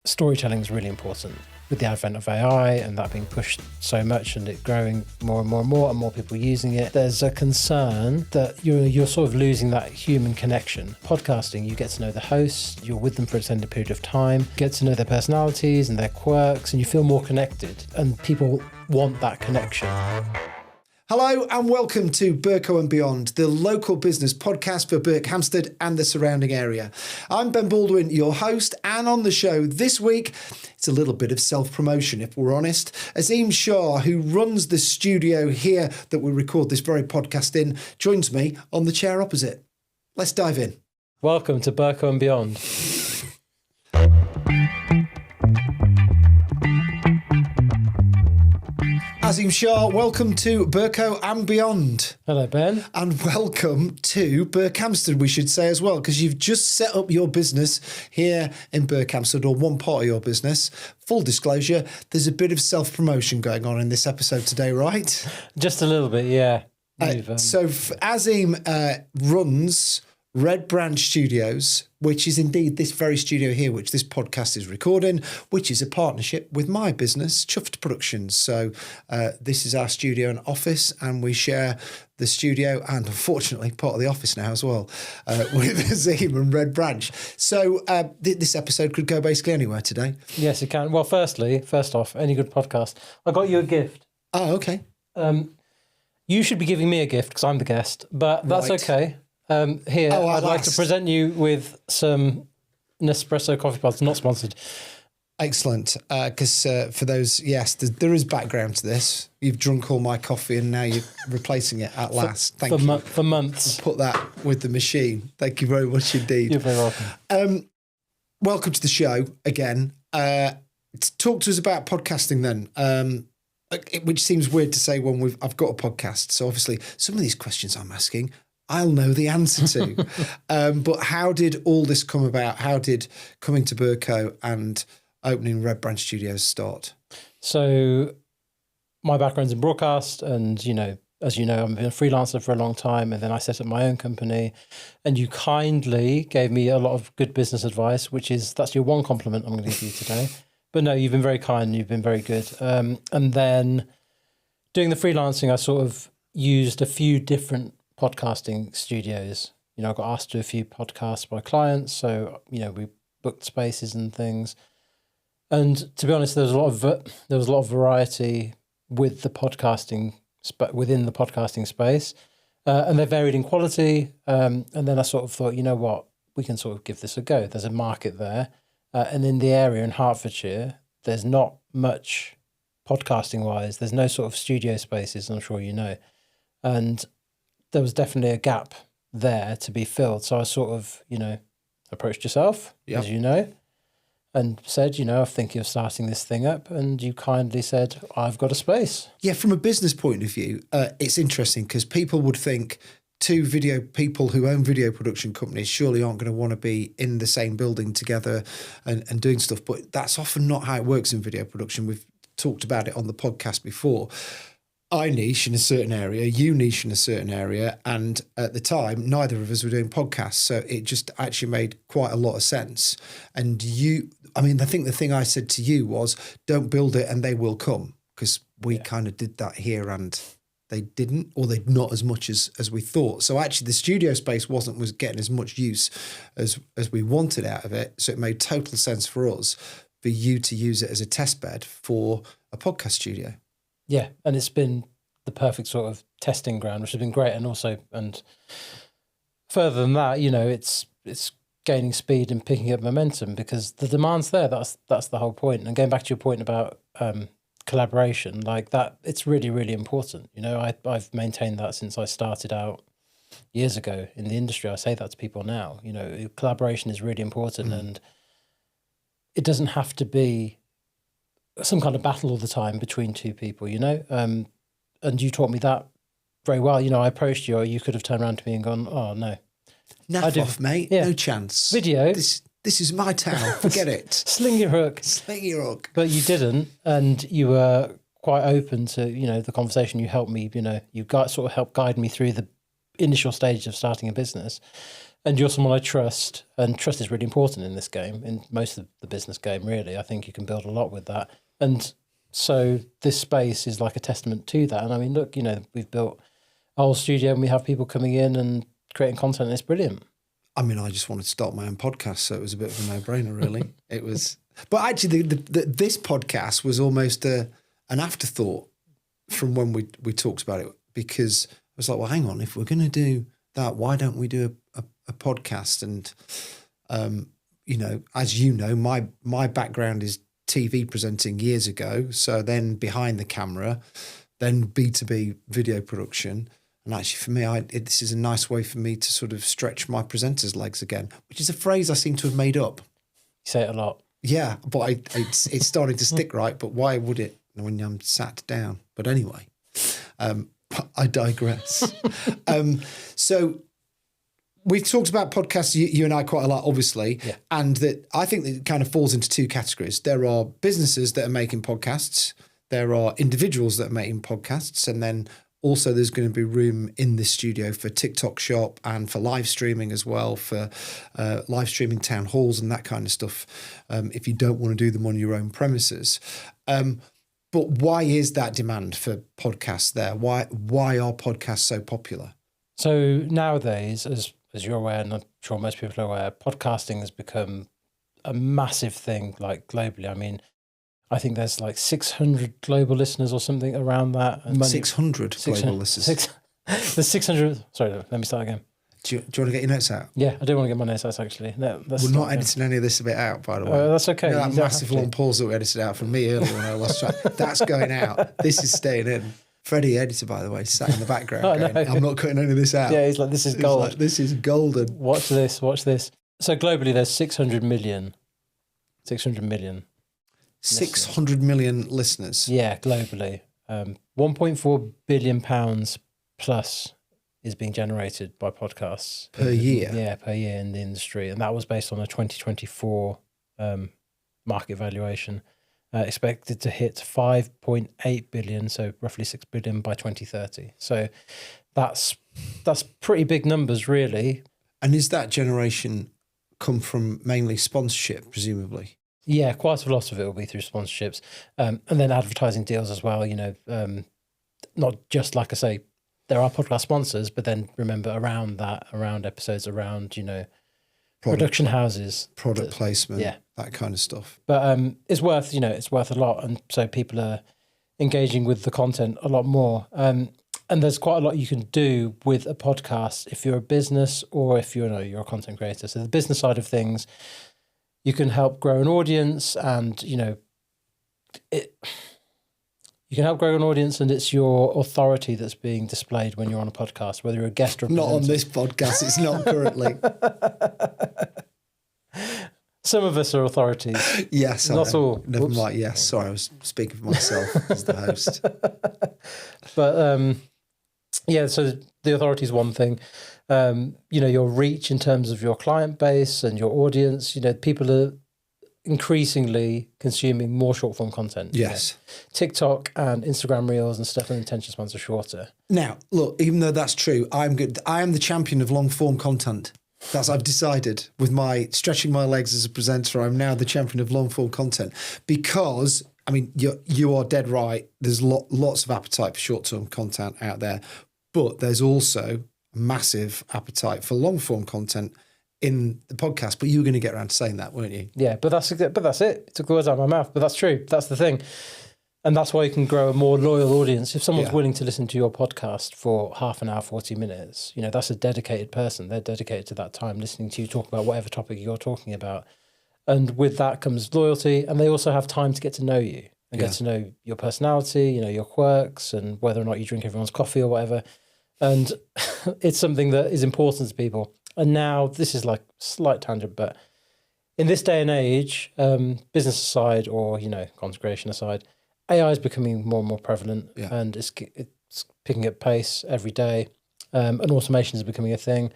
storytelling is really important with the advent of AI and that being pushed so much and it growing more and more and more and more people using it. There's a concern that you're sort of losing that human connection. Podcasting, you get to know the host, you're with them for an extended period of time, get to know their personalities and their quirks, and you feel more connected, and people want that connection. Hello and welcome to Berko and Beyond, the local business podcast for Berkhamsted and the surrounding area. I'm Ben Baldwin, your host, and on the show this week, it's a little bit of self-promotion, if we're honest. Azim Shah, who runs the studio here that we record this very podcast in, joins me on the chair opposite. Let's dive in. Welcome to Berko and Beyond. Azim Shah, welcome to Berko and Beyond. Hello, Ben. And welcome to Berkhamsted, we should say as well, because you've just set up your business here in Berkhamsted, or one part of your business. Full disclosure, there's a bit of self-promotion going on in this episode today, right? Just a little bit, yeah. So Azim runs Red Branch Studios, which is indeed this very studio here, which this podcast is recording, which is a partnership with my business, Chuffed Productions. So this is our studio and office, and we share the studio and, unfortunately, part of the office now as well with Azim and Red Branch. So this episode could go basically anywhere today. Yes, it can. Well, first off, any good podcast. I got you a gift. Oh, okay. You should be giving me a gift because I'm the guest, but that's Right. okay. Here, I'd like to present you with some Nespresso coffee pods, not sponsored. Excellent. Because for those, yes, there is background to this. You've drunk all my coffee and now you're replacing it at last. Thank you. For months. I'll put that with the machine. Thank you very much indeed. You're very welcome. Welcome to the show again. Talk to us about podcasting then. Which seems weird to say when I've got a podcast. So obviously some of these questions I'm asking, I'll know the answer to. But how did all this come about? How did coming to Berko and opening Red Branch Studios start? So my background's in broadcast, and, as you know, I've been a freelancer for a long time, and then I set up my own company, and you kindly gave me a lot of good business advice, that's your one compliment I'm going to give you today. But no, you've been very kind, you've been very good. And then doing the freelancing, I sort of used a few different podcasting studios. I got asked to do a few podcasts by clients, so we booked spaces and things. And to be honest, there was a lot of variety with the podcasting within the podcasting space, and they varied in quality. And then I sort of thought, you know what, we can sort of give this a go. There's a market there, and in the area in Hertfordshire, there's not much podcasting wise. There's no sort of studio spaces, I'm sure you know, and there was definitely a gap there to be filled. So I sort of, approached yourself, as you know, and said, I'm thinking of starting this thing up. And you kindly said, I've got a space. Yeah, from a business point of view, it's interesting because people would think two video people who own video production companies surely aren't going to want to be in the same building together and doing stuff. But that's often not how it works in video production. We've talked about it on the podcast before. I niche in a certain area, you niche in a certain area, and at the time, neither of us were doing podcasts, so it just actually made quite a lot of sense. And I think the thing I said to you was, don't build it and they will come, because we kind of did that here and they didn't, or they'd not as much as we thought. So actually the studio space was getting as much use as we wanted out of it, so it made total sense for us, for you to use it as a test bed for a podcast studio. Yeah, and it's been the perfect sort of testing ground, which has been great. And further than that, it's gaining speed and picking up momentum because the demand's there. That's the whole point. And going back to your point about collaboration, like that, it's really, really important. I've maintained that since I started out years ago in the industry. I say that to people now. Collaboration is really important, and it doesn't have to be some kind of battle all the time between two people, and you taught me that very well. I approached you, or you could have turned around to me and gone, oh, no. Naff off, mate. Yeah. No chance. Video. This is my town. Forget it. Sling your hook. Sling your hook. But you didn't, and you were quite open to, the conversation. You helped me, you sort of helped guide me through the initial stage of starting a business. and you're someone I trust, and trust is really important in this game, in most of the business game, really. I think you can build a lot with that. And so this space is like a testament to that. And I mean, look, we've built a whole studio and we have people coming in and creating content, and it's brilliant. I mean, I just wanted to start my own podcast, so it was a bit of a no-brainer, really. It was, but actually, this podcast was almost an afterthought from when we talked about it, because I was like, well, hang on, if we're going to do that, why don't we do a podcast? And as you know, my background is TV presenting years ago, so then behind the camera, then B2B video production. And actually, for me, this is a nice way for me to sort of stretch my presenter's legs again, which is a phrase I seem to have made up. You say it a lot. Yeah, but it's starting to stick, right? But why would it when I'm sat down? But anyway, I digress. So we've talked about podcasts, you and I, quite a lot, obviously, and that I think that it kind of falls into two categories. There are businesses that are making podcasts. There are individuals that are making podcasts, and then also there's going to be room in this studio for TikTok Shop and for live streaming as well, for live streaming town halls and that kind of stuff, if you don't want to do them on your own premises. But why is that demand for podcasts there? Why are podcasts so popular? So nowadays, as you're aware, and I'm sure most people are aware, podcasting has become a massive thing, like globally. I mean, I think there's like 600 global listeners or something around that. 600 global listeners. There's 600. Sorry, let me start again. Do you want to get your notes out? Yeah, I do want to get my notes out, actually. No, we're not editing any of this bit out, by the way. That's okay. That massive long pause that we edited out from me earlier when I lost track. That's going out. This is staying in. Freddie, editor, by the way, sat in the background going, I'm not cutting any of this out. Yeah, he's like, this is gold. Like, this is golden. Watch this. So globally, there's 600 million. 600 million listeners. Yeah, globally. 1.4 billion pounds plus is being generated by podcasts. Per year? Yeah, per year in the industry. And that was based on a 2024 market valuation. Expected to hit 5.8 billion, so roughly 6 billion by 2030. So that's pretty big numbers, really. And is that generation come from mainly sponsorship, presumably? Yeah, quite a lot of it will be through sponsorships, and then advertising deals as well. Not just, like I say, there are podcast sponsors, but then remember around episodes, around production houses, product placement, that kind of stuff. But it's worth a lot, and so people are engaging with the content a lot more. And there's quite a lot you can do with a podcast if you're a business or if you're a content creator. So the business side of things, you can help grow an audience, and you can help grow an audience, and it's your authority that's being displayed when you're on a podcast, whether you're a guest or a presenter. Not on this podcast, it's not currently. Some of us are authorities. Yes, not all. Never mind. Yes, sorry, I was speaking for myself as the host. But so the authority is one thing. Your reach in terms of your client base and your audience. People are increasingly consuming more short form content. Yes. TikTok and Instagram Reels and stuff, and attention spans are shorter. Now, look, even though that's true, I am the champion of long form content. I've decided with my stretching my legs as a presenter, I'm now the champion of long form content, because I mean, you are dead right. There's lots of appetite for short term content out there, but there's also massive appetite for long form content in the podcast. But you were going to get around to saying that, weren't you? Yeah, but that's it. It took the words out of my mouth, but that's true. That's the thing. And that's why you can grow a more loyal audience. If someone's willing to listen to your podcast for half an hour, 40 minutes, that's a dedicated person. They're dedicated to that time listening to you talk about whatever topic you're talking about. And with that comes loyalty. And they also have time to get to know you and get to know your personality, your quirks, and whether or not you drink everyone's coffee or whatever. And it's something that is important to people. And now, this is like a slight tangent, but in this day and age, business aside or, content creation aside, AI is becoming more and more prevalent, and it's picking up pace every day, and automation is becoming a thing.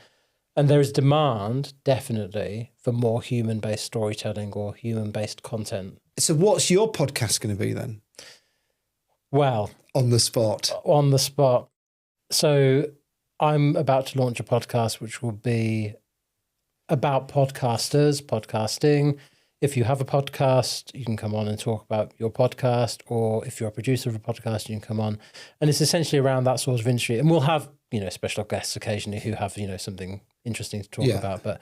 And there is demand, definitely, for more human-based storytelling or human-based content. So what's your podcast going to be then? Well, On the spot. So I'm about to launch a podcast which will be about podcasters, podcasting. If you have a podcast, you can come on and talk about your podcast, or if you're a producer of a podcast, you can come on. And it's essentially around that sort of industry. And we'll have, special guests occasionally who have, something interesting to talk about. But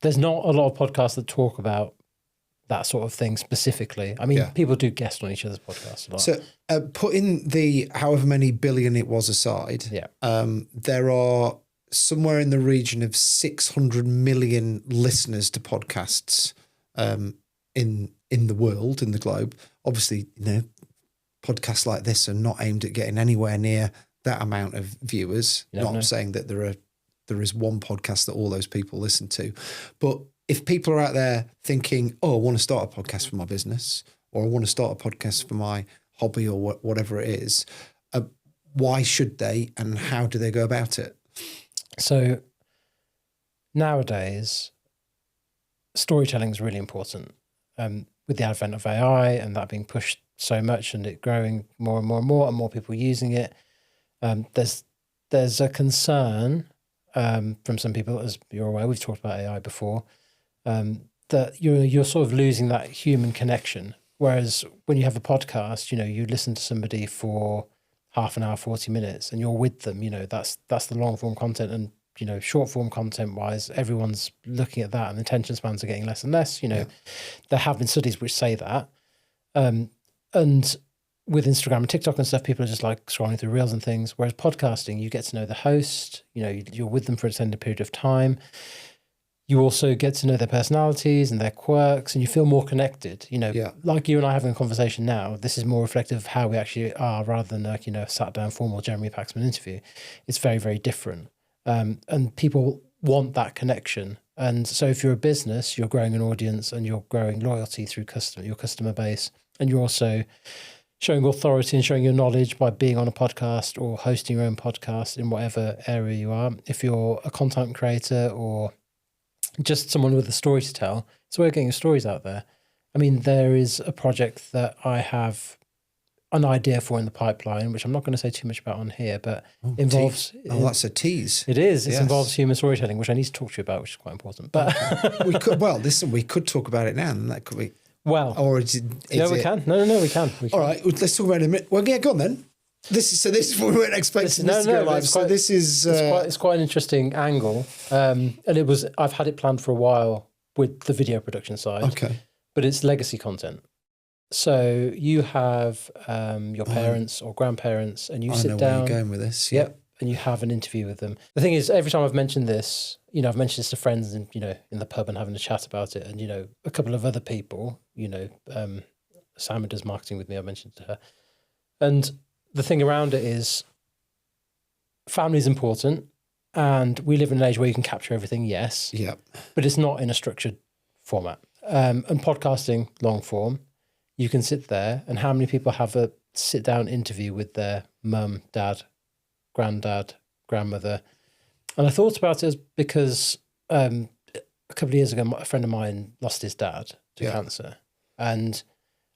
there's not a lot of podcasts that talk about that sort of thing specifically. I mean, people do guest on each other's podcasts a lot. So putting the however many billion it was aside, there are somewhere in the region of 600 million listeners to podcasts in the world, in the globe. Obviously, podcasts like this are not aimed at getting anywhere near that amount of viewers. Not saying that there is one podcast that all those people listen to, but if people are out there thinking, oh, I want to start a podcast for my business, or I want to start a podcast for my hobby, or whatever it is, why should they, and how do they go about it? So nowadays, storytelling is really important. With the advent of AI and that being pushed so much and it growing more and more and more, and more people using it, there's a concern from some people, as you're aware, we've talked about AI before, that you're sort of losing that human connection. Whereas when you have a podcast, you listen to somebody for half an hour, 40 minutes, and you're with them, that's the long form content. And, short form content wise, everyone's looking at that, and the attention spans are getting less and less. There have been studies which say that. And with Instagram and TikTok and stuff, people are just like scrolling through reels and things. Whereas podcasting, you get to know the host, you're with them for an extended period of time. You also get to know their personalities and their quirks, and you feel more connected. Like you and I having a conversation now, this is more reflective of how we actually are, rather than like, a sat down formal Jeremy Paxman interview. It's very, very different. And people want that connection. And so if you're a business, you're growing an audience and you're growing loyalty through your customer base. And you're also showing authority and showing your knowledge by being on a podcast or hosting your own podcast in whatever area you are. If you're a content creator or just someone with a story to tell, it's a way of getting your stories out there. I mean, there is a project that I have an idea for in the pipeline, which I'm not going to say too much about on here, but involves... that's a tease. It is. It involves human storytelling, which I need to talk to you about, which is quite important. But we could talk about it now, and that could be... Well... Or we can. No, we can. All right, let's talk about it in a minute. Well, yeah, go on then. This is what we weren't expecting to go live. It's quite an interesting angle. And I've had it planned for a while with the video production side. Okay. But it's legacy content. So you have your parents or grandparents, and you sit down. Where you're going with this. Yep. And you have an interview with them. The thing is, every time I've mentioned this, I've mentioned this to friends and, in the pub and having a chat about it. And, a couple of other people, Sam does marketing with me, I mentioned to her. And the thing around it is family is important, and we live in an age where you can capture everything, yes. Yeah. But it's not in a structured format. And podcasting, long form, you can sit there, and how many people have a sit down interview with their mum, dad, granddad, grandmother? And I thought about it because a couple of years ago, a friend of mine lost his dad to cancer. And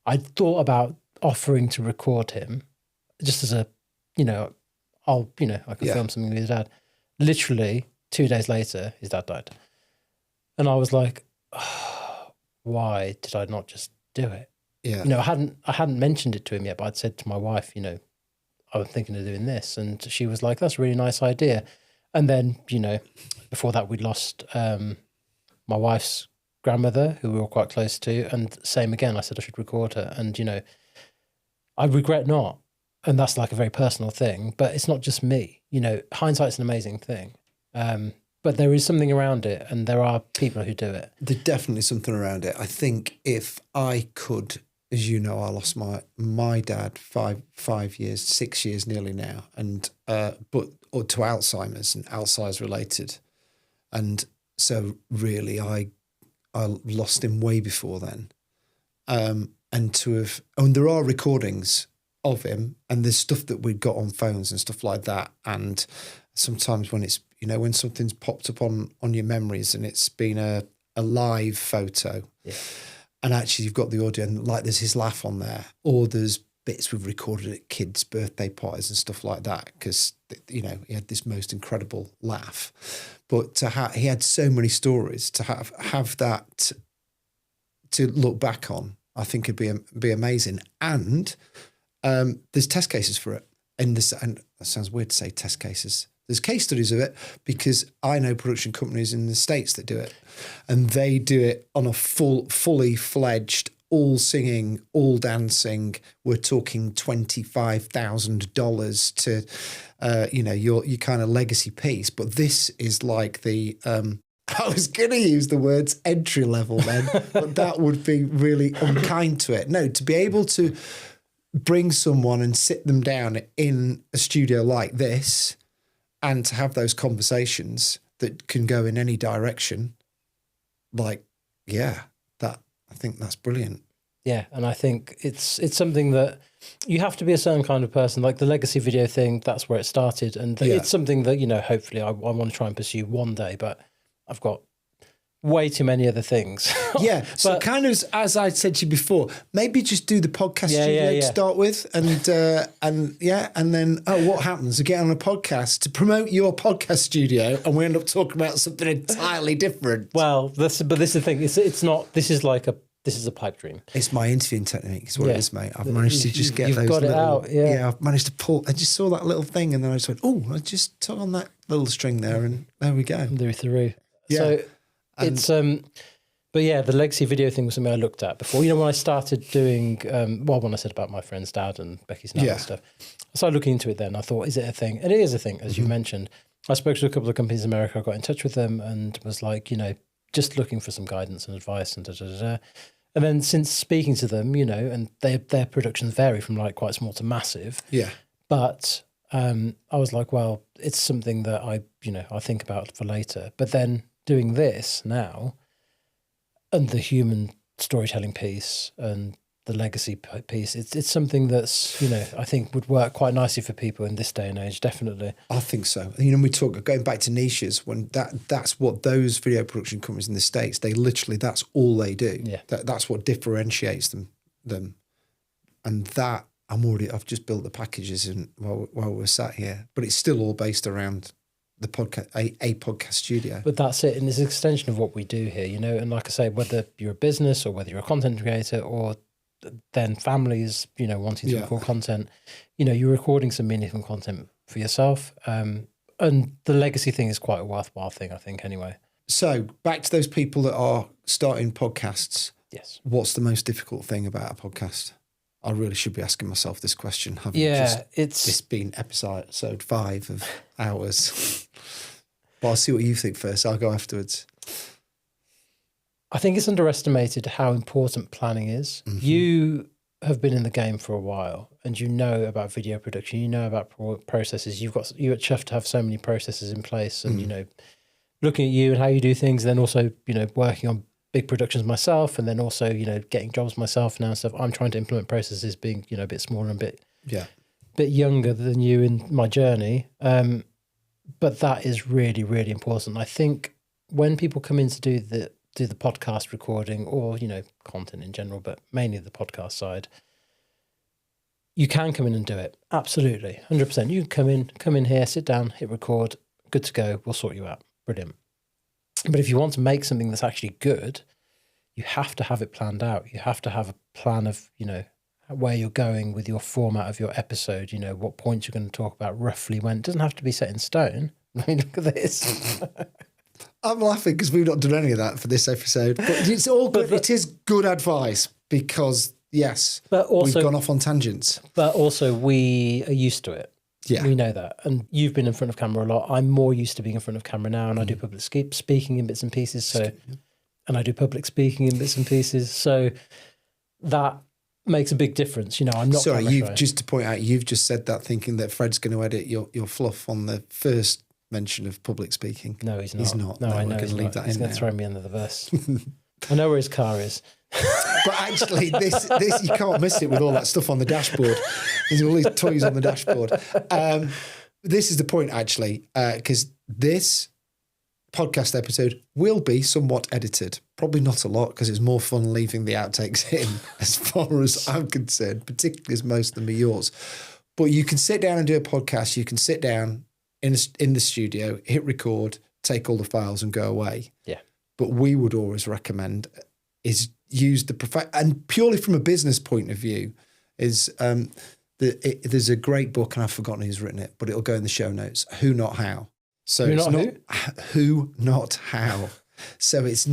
I thought about offering to record him just as a, I could film something with his dad. Literally 2 days later, his dad died. And I was like, oh, why did I not just do it? Yeah. I hadn't mentioned it to him yet, but I'd said to my wife, I was thinking of doing this. And she was like, that's a really nice idea. And then, before that, we'd lost my wife's grandmother, who we were quite close to. And same again, I said I should record her. And, I regret not. And that's like a very personal thing, but it's not just me. Hindsight's an amazing thing. But there is something around it, and there are people who do it. There's definitely something around it. I think if I could, as you know, I lost my dad 6 years nearly now, and to Alzheimer's and Alzheimer's related, and so really I lost him way before then, and there are recordings of him, and there's stuff that we'd got on phones and stuff like that, and sometimes when it's when something's popped up on your memories and it's been a live photo, and actually you've got the audio and like there's his laugh on there, or there's bits we've recorded at kids' birthday parties and stuff like that, because, you know, he had this most incredible laugh. But he had so many stories to have that to look back on, I think it'd be amazing. And there's test cases for it. And that sounds weird to say test cases. There's case studies of it, because I know production companies in the States that do it, and they do it on a fully fledged, all singing, all dancing. We're talking $25,000 to, you know, your kind of legacy piece. But this is like the, I was going to use the words entry level then, but that would be really unkind to it. No, to be able to bring someone and sit them down in a studio like this, and to have those conversations that can go in any direction, like, yeah, I think that's brilliant. Yeah, and I think it's something that you have to be a certain kind of person. Like the legacy video thing, that's where it started. And it's something that, you know, hopefully I want to try and pursue one day, but I've got way too many other things. Yeah, so kind of, as I said to you before, maybe just do the podcast studio to start with, and then what happens? You get on a podcast to promote your podcast studio, and we end up talking about something entirely different. Well, this is the thing. It's not. This is a pipe dream. It's my interviewing technique, is what it is, mate. I've managed to just get You've got it out. Yeah, I've managed to pull. I just saw that little thing, and then I just went, oh, I just tug on that little string there, and there we go. Through. Yeah. So it's but yeah, the legacy video thing was something I looked at before. You know, when I started doing when I said about my friend's dad and Becky's dad and stuff, I started looking into it. Then I thought, is it a thing? And it is a thing, as you mentioned. I spoke to a couple of companies in America. I got in touch with them and was like, you know, just looking for some guidance and advice and And then since speaking to them, you know, and their productions vary from like quite small to massive. Yeah. But I was like, well, it's something that I think about for later. But then doing this now, and the human storytelling piece and the legacy piece, it's something that's, you know, I think would work quite nicely for people in this day and age, definitely. I think so. You know, we talk, going back to niches, when that's what those video production companies in the States, they literally, that's all they do. Yeah. That's what differentiates them. And that, I've just built the packages while we're sat here, but it's still all based around the podcast, a podcast studio. But that's it, and it's an extension of what we do here, you know. And like I say, whether you're a business or whether you're a content creator, or then families, you know, wanting to record content, you know, you're recording some meaningful content for yourself. And the legacy thing is quite a worthwhile thing, I think, anyway. So back to those people that are starting podcasts. Yes. What's the most difficult thing about a podcast? I really should be asking myself this question. It's been episode 5 of ours. But I'll see what you think first. I'll go afterwards. I think it's underestimated how important planning is. Mm-hmm. You have been in the game for a while, and you know about video production. You know about processes. You're chuffed to have so many processes in place, and you know, looking at you and how you do things. And then also, you know, working on big productions myself, and then also, you know, getting jobs myself now and stuff. I'm trying to implement processes, being, you know, a bit smaller and bit younger than you in my journey. But that is really, really important. I think when people come in to do the podcast recording, or, you know, content in general, but mainly the podcast side, you can come in and do it. Absolutely. 100%. You can come in here, sit down, hit record, good to go. We'll sort you out. Brilliant. But if you want to make something that's actually good, you have to have it planned out. You have to have a plan of, you know, where you're going with your format of your episode, you know, what points you're going to talk about roughly when. It doesn't have to be set in stone. I mean, look at this. I'm laughing because we've not done any of that for this episode. But it's all good. It is good advice because, yes, but also, we've gone off on tangents. But also we are used to it. Yeah. We know that. And you've been in front of camera a lot. I'm more used to being in front of camera now, and I do public speaking in bits and pieces. And I do public speaking in bits and pieces. So that makes a big difference. You know, I'm not... Sorry, just to point out, you've just said that thinking that Fred's going to edit your fluff on the first mention of public speaking. No, he's not. He's not. No, I know he's not. He's going to throw me under the bus. I know where his car is. But actually, this you can't miss it with all that stuff on the dashboard. There's all these toys on the dashboard. This is the point, actually, because this podcast episode will be somewhat edited. Probably not a lot, because it's more fun leaving the outtakes in as far as I'm concerned, particularly as most of them are yours. But you can sit down and do a podcast. You can sit down in the studio, hit record, take all the files and go away. Yeah. But we would always recommend is use the and purely from a business point of view is there's a great book, and I've forgotten who's written it, but it'll go in the show notes. Who Not How. So it's not who, not how. So it's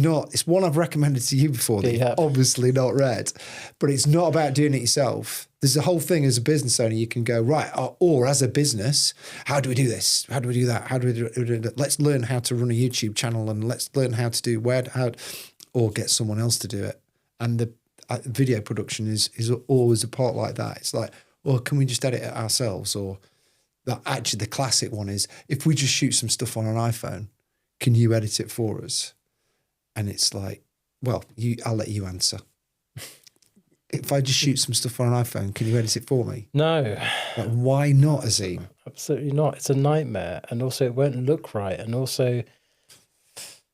one I've recommended to you before that you've obviously not read, but it's not about doing it yourself. There's a whole thing as a business owner, you can go, right, or as a business, how do we do this? How do we do that? How do we do that? Let's learn how to run a YouTube channel, and let's learn how to do or get someone else to do it. And the video production is always a part like that. It's like, well, can we just edit it ourselves? Or actually the classic one is, if we just shoot some stuff on an iPhone, can you edit it for us? And it's like, well, I'll let you answer. If I just shoot some stuff on an iPhone, can you edit it for me? No. Like, why not, Azim? Absolutely not. It's a nightmare. And also it won't look right. And also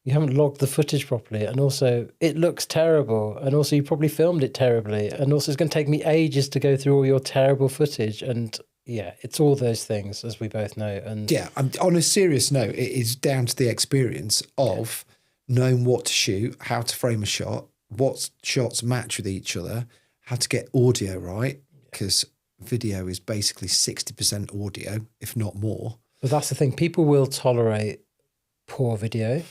you haven't logged the footage properly. And also it looks terrible. And also you probably filmed it terribly. And also it's going to take me ages to go through all your terrible footage. And yeah, it's all those things, as we both know. And yeah, on a serious note, it is down to the experience of knowing what to shoot, how to frame a shot, what shots match with each other, how to get audio right, because video is basically 60% audio, if not more. But that's the thing. People will tolerate poor video.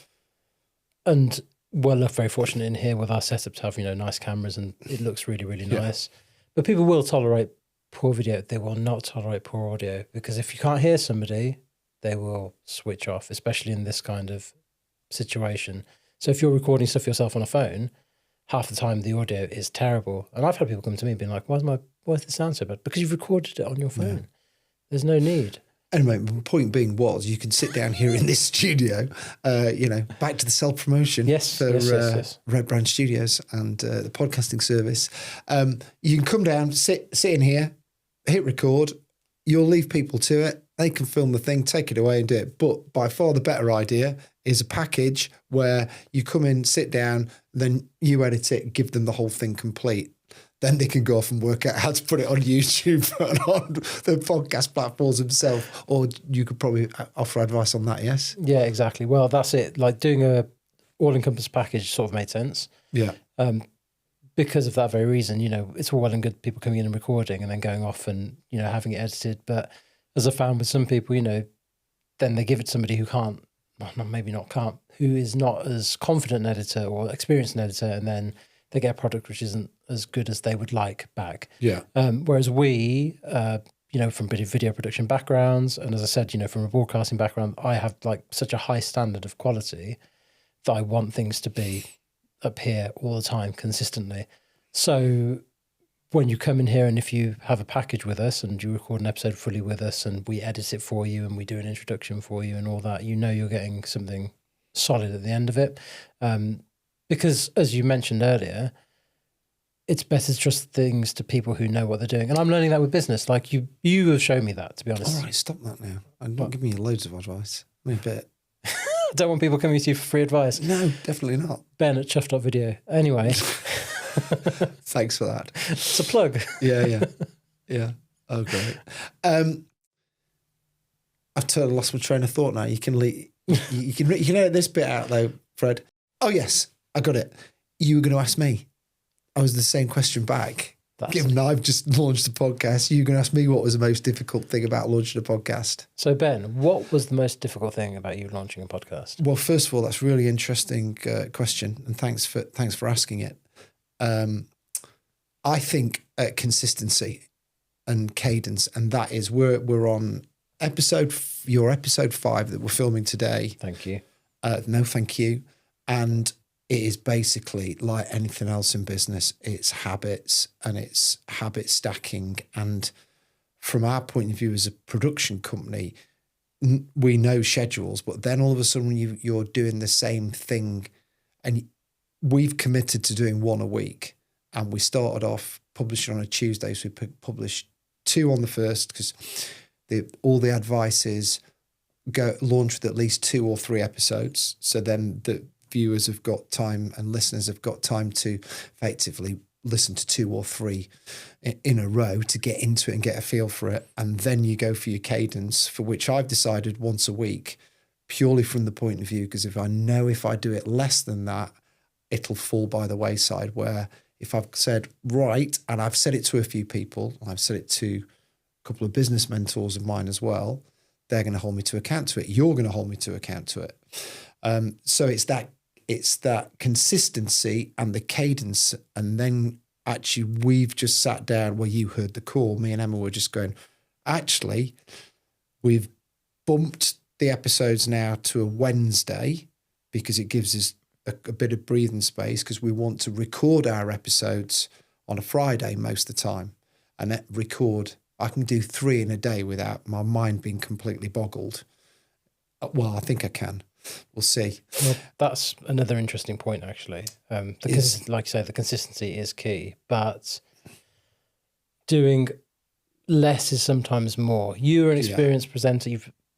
And we're very fortunate in here with our setup to have, nice cameras, and it looks really, really nice. But people will tolerate poor video. They will not tolerate poor audio, because if you can't hear somebody, they will switch off, especially in this kind of situation. So if you're recording stuff yourself on a phone, half the time the audio is terrible. And I've had people come to me being like, why does the sound so bad? Because you've recorded it on your phone. Yeah. There's no need. Anyway, the point being was, you can sit down here in this studio, back to the self-promotion for Red Brand Studios and the podcasting service. You can come down, sit in here, hit record. You'll leave people to it. They can film the thing, take it away and do it. But by far the better idea is a package where you come in, sit down, then you edit it, give them the whole thing complete. Then they can go off and work out how to put it on YouTube and on the podcast platforms themselves. Or you could probably offer advice on that, yes? Yeah, exactly. Well, that's it. Like doing a all-encompassing package sort of made sense. Yeah. Because of that very reason, it's all well and good people coming in and recording and then going off and, having it edited. But as I found with some people, then they give it to somebody who can't, who is not as confident an editor or experienced an editor, and then they get a product which isn't as good as they would like back. Yeah. Whereas we, from video production backgrounds, and as I said, from a broadcasting background, I have like such a high standard of quality that I want things to be up here all the time, consistently. So when you come in here and if you have a package with us and you record an episode fully with us and we edit it for you and we do an introduction for you and all that, you're getting something solid at the end of it. Because as you mentioned earlier, it's better to trust things to people who know what they're doing. And I'm learning that with business. Like you have shown me that, to be honest. All right, stop that now. I'm not giving you loads of advice. I mean, a bit. I don't want people coming to you for free advice. No, definitely not. Ben at chuff.video. Anyway. Thanks for that. It's a plug. Yeah. Oh, great. I've totally lost my train of thought now. You can edit this bit out though, Fred. Oh yes, I got it. You were going to ask me. I was the same question back. Given I've just launched a podcast, you're going to ask me what was the most difficult thing about launching a podcast. So Ben, what was the most difficult thing about you launching a podcast? Well, first of all, that's a really interesting question, and thanks for asking it. I think consistency and cadence, and that is we're on your episode 5 that we're filming today. Thank you. No, thank you. And it is basically like anything else in business. It's habits and it's habit stacking. And from our point of view as a production company, we know schedules, but then all of a sudden you're doing the same thing, and we've committed to doing 1 a week. And we started off publishing on a Tuesday, so we published 2 on the first, because all the advice is go launch with at least 2 or 3 episodes. So then the viewers have got time and listeners have got time to effectively listen to 2 or 3 in a row to get into it and get a feel for it. And then you go for your cadence, for which I've decided once a week, purely from the point of view, because if I do it less than that, it'll fall by the wayside. Where if I've said, right, and I've said it to a few people, I've said it to a couple of business mentors of mine as well, they're going to hold me to account to it. You're going to hold me to account to it. So it's that consistency and the cadence. And then actually we've just sat down where you heard the call. Me and Emma were just going, actually, we've bumped the episodes now to a Wednesday because it gives us a bit of breathing space, because we want to record our episodes on a Friday most of the time. And that I can do 3 in a day without my mind being completely boggled. Well, I think I can. We'll see. Well, that's another interesting point, actually. Because, like you say, the consistency is key, but doing less is sometimes more. You're an experienced presenter.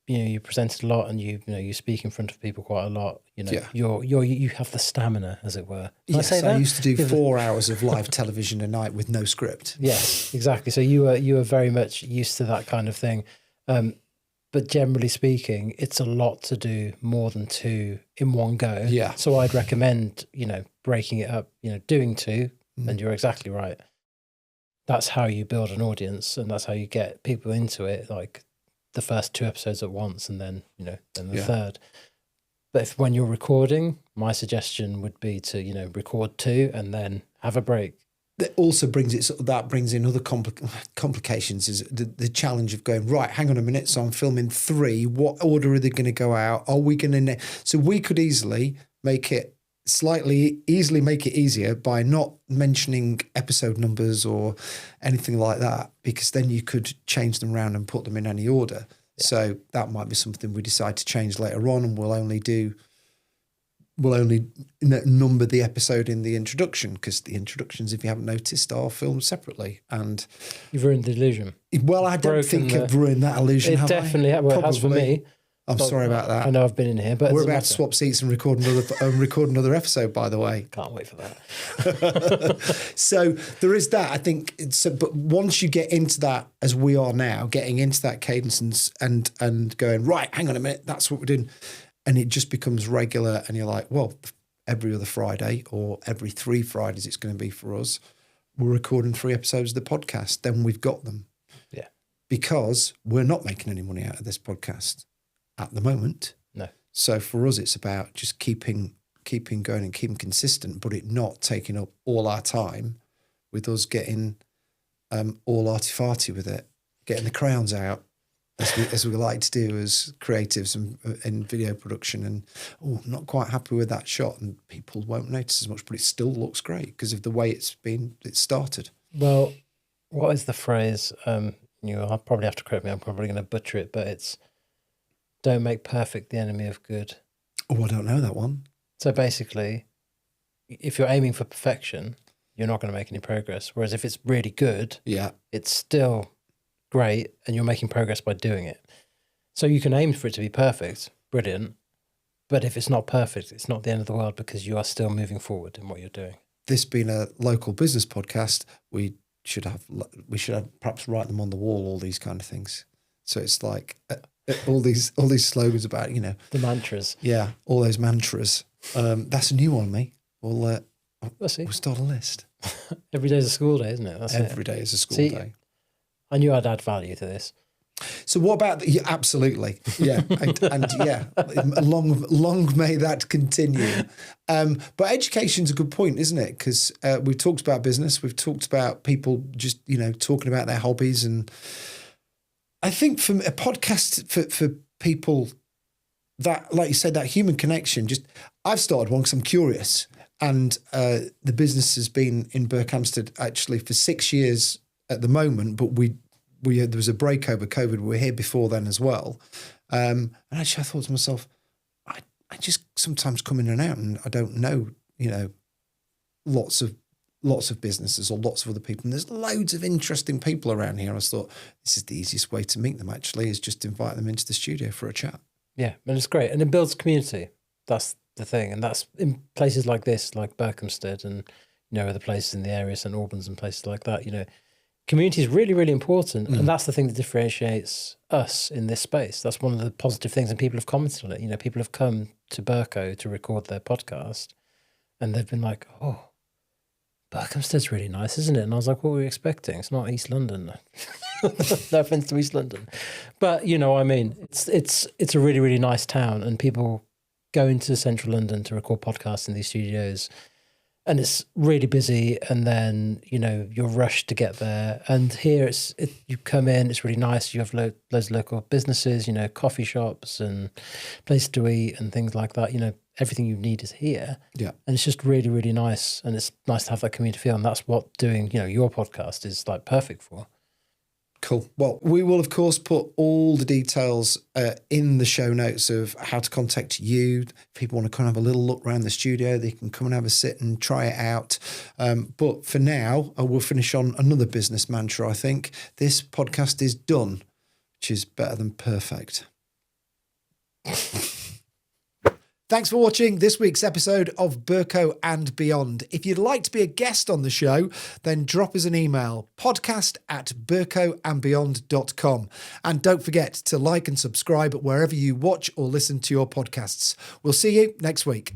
You presented a lot, and you speak in front of people quite a lot. You have the stamina, as it were. Yes, I used to do 4 hours of live television a night with no script. Yes, exactly. So you were very much used to that kind of thing. But generally speaking, it's a lot to do more than 2 in one go. Yeah. So I'd recommend, breaking it up, doing 2, and you're exactly right. That's how you build an audience, and that's how you get people into it, like the first 2 episodes at once, and then, then the third. But when you're recording, my suggestion would be to, record 2 and then have a break. That also brings in other complications, is the challenge of going, right, hang on a minute, so I'm filming 3, what order are they going to go out? Are we going to, so we could easily make it easier by not mentioning episode numbers or anything like that, because then you could change them around and put them in any order. Yeah. So that might be something we decide to change later on, and we'll only number the episode in the introduction, because the introductions, if you haven't noticed, are filmed separately. And you've ruined the illusion. Well, I don't think I've ruined that illusion. It definitely has for me. I'm sorry about that. I know I've been in here, but we're about to swap seats and record another episode, by the way. Can't wait for that. So there is that. I think but once you get into that, as we are now, getting into that cadence and going, right, hang on a minute, that's what we're doing. And it just becomes regular, and you're like, well, every other Friday or every 3 Fridays it's going to be for us, we're recording 3 episodes of the podcast. Then we've got them. Yeah. Because we're not making any money out of this podcast at the moment. No. So for us, it's about just keeping going and keeping consistent, but it not taking up all our time with us getting all arty-farty with it, getting the crayons out, as we like to do as creatives in video production. And, I'm not quite happy with that shot, and people won't notice as much, but it still looks great because of the way it's started. Well, what is the phrase? I'll probably have to correct me. I'm probably going to butcher it, but it's, don't make perfect the enemy of good. Oh, I don't know that one. So basically, if you're aiming for perfection, you're not going to make any progress. Whereas if it's really good, it's still great, and you're making progress by doing it. So you can aim for it to be perfect, brilliant, but if it's not perfect, it's not the end of the world, because you are still moving forward in what you're doing. This being a local business podcast, we should have perhaps write them on the wall, all these kind of things. So it's like all these slogans about, the mantras. Yeah, all those mantras. That's a new one, me. We'll see. We'll start a list. Every day is a school day, isn't it? Every day is a school day. I knew I'd add value to this. So what about absolutely, yeah, and yeah, long may that continue. But education's a good point, isn't it? Because we've talked about business, we've talked about people just talking about their hobbies, and I think for a podcast for people that, like you said, that human connection. I've started one because I'm curious, and the business has been in Berkhamsted actually for 6 years at the moment, but there was a break over COVID. We were here before then as well. And actually I thought to myself, I just sometimes come in and out, and I don't know, lots of businesses or lots of other people. And there's loads of interesting people around here. I thought this is the easiest way to meet them, actually, is just invite them into the studio for a chat. Yeah, and it's great. And it builds community. That's the thing. And that's in places like this, like Berkhamsted and, other places in the area, St Albans and places like that, community is really, really important. And that's the thing that differentiates us in this space. That's one of the positive things. And people have commented on it. People have come to Berko to record their podcast and they've been like, oh, Berkhamsted's really nice, isn't it? And I was like, what were we expecting? It's not East London. No offense to East London. But I mean, it's a really, really nice town and people go into central London to record podcasts in these studios and it's really busy and then, you're rushed to get there. And here you come in, it's really nice. You have loads of local businesses, coffee shops and places to eat and things like that. Everything you need is here. Yeah. And it's just really, really nice. And it's nice to have that community feel. And that's what doing, your podcast is like perfect for. Cool. Well, we will, of course, put all the details in the show notes of how to contact you. If people want to kind of have a little look around the studio, they can come and have a sit and try it out. But for now, I will finish on another business mantra, I think. This podcast is done, which is better than perfect. Thanks for watching this week's episode of Berko and Beyond. If you'd like to be a guest on the show, then drop us an email, podcast@berkoandbeyond.com. And don't forget to like and subscribe wherever you watch or listen to your podcasts. We'll see you next week.